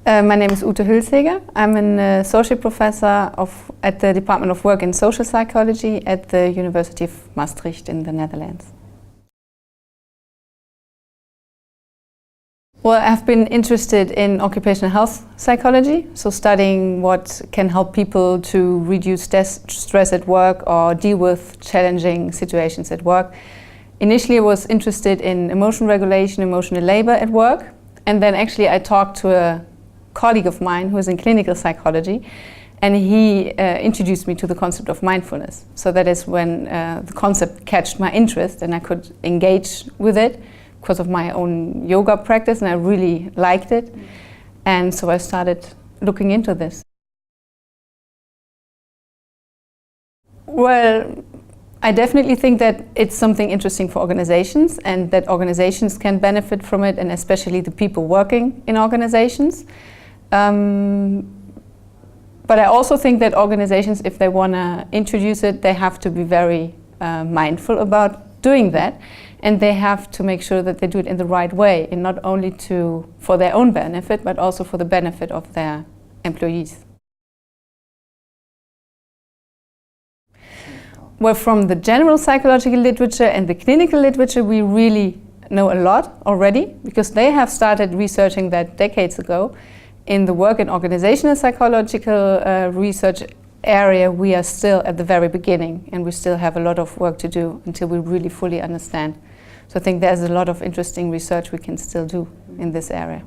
My name is lsheger. I'm an associate professor at the Department of Work and Social Psychology at the University of Maastricht in the Netherlands. Well, I've been interested in occupational health psychology, so studying what can help people to reduce stress at work or deal with challenging situations at work. Initially I was interested in emotion regulation, emotional labor at work, and then actually I talked to a colleague of mine who is in clinical psychology, and he introduced me to the concept of mindfulness. So that is when the concept catched my interest and I could engage with it because of my own yoga practice, and I really liked it. And so I started looking into this. Well, I definitely think that it's something interesting for organizations and that organizations can benefit from it, and especially the people working in organizations. But I also think that organizations, if they want to introduce it, they have to be very mindful about doing that, and they have to make sure that they do it in the right way, and not only for their own benefit, but also for the benefit of their employees. Well, from the general psychological literature and the clinical literature, we really know a lot already, because they have started researching that decades ago. In the work and organizational psychological research area, we are still at the very beginning, and we still have a lot of work to do until we really fully understand. So I think there's a lot of interesting research we can still do in this area.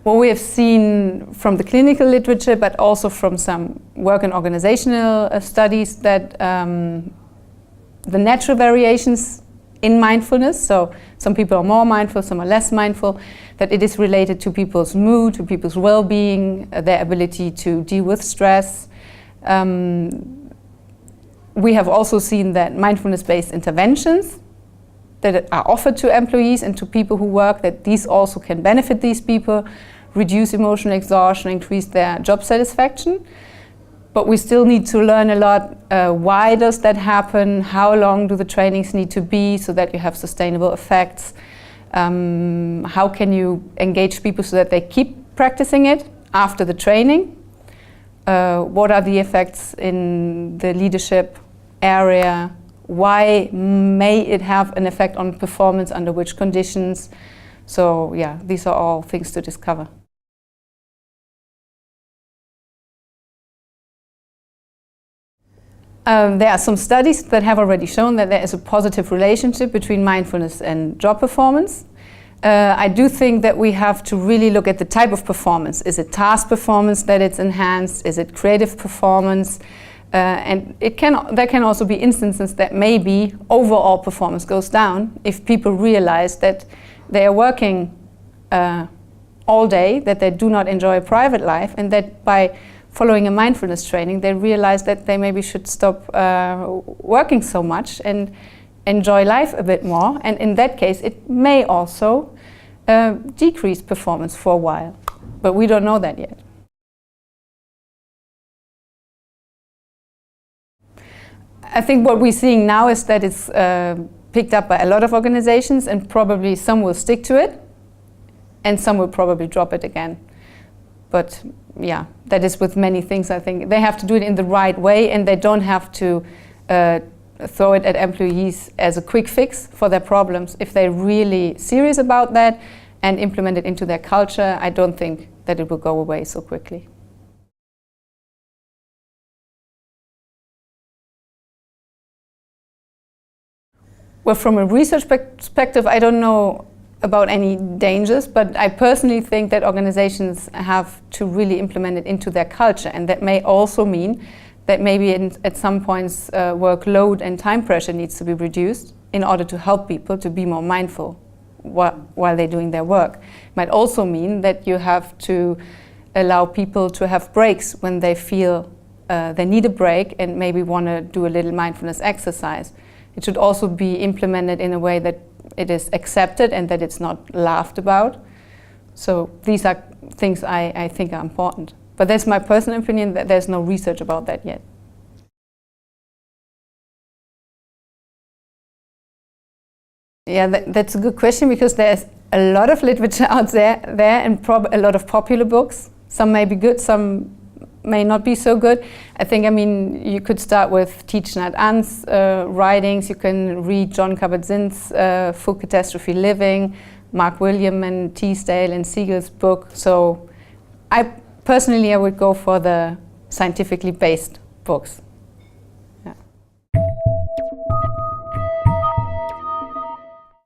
What we have seen from the clinical literature, but also from some work and organizational studies, that the natural variations in mindfulness, so some people are more mindful, some are less mindful, that it is related to people's mood, to people's well-being, their ability to deal with stress. We have also seen that mindfulness-based interventions that are offered to employees and to people who work, that these also can benefit these people, reduce emotional exhaustion, increase their job satisfaction. But we still need to learn a lot. Why does that happen? How long do the trainings need to be so that you have sustainable effects? How can you engage people so that they keep practicing it after the training? What are the effects in the leadership area? Why may it have an effect on performance, under which conditions? So yeah, these are all things to discover. There are some studies that have already shown that there is a positive relationship between mindfulness and job performance. I do think that we have to really look at the type of performance. Is it task performance that it's enhanced? Is it creative performance? And there can also be instances that maybe overall performance goes down if people realize that they are working all day, that they do not enjoy a private life, and that by following a mindfulness training, they realize that they maybe should stop working so much and enjoy life a bit more. And in that case, it may also decrease performance for a while. But we don't know that yet. I think what we're seeing now is that it's picked up by a lot of organizations, and probably some will stick to it, and some will probably drop it again. But yeah, that is with many things. I think they have to do it in the right way, and they don't have to throw it at employees as a quick fix for their problems. If they're really serious about that and implement it into their culture, I don't think that it will go away so quickly. Well, from a research perspective, I don't know about any dangers, but I personally think that organizations have to really implement it into their culture, and that may also mean that maybe at some points workload and time pressure needs to be reduced in order to help people to be more mindful while they're doing their work. It might also mean that you have to allow people to have breaks when they feel they need a break and maybe want to do a little mindfulness exercise. It should also be implemented in a way that it is accepted and that it's not laughed about. So these are things I think are important. But that's my personal opinion, that there's no research about that yet. Yeah, that's a good question, because there's a lot of literature out there and a lot of popular books. Some may be good, some may not be so good. I think, I mean, you could start with Thich Nhat Hanh's writings. You can read John Kabat-Zinn's Full Catastrophe Living, Mark William and Teasdale and Siegel's book. So I would go for the scientifically based books.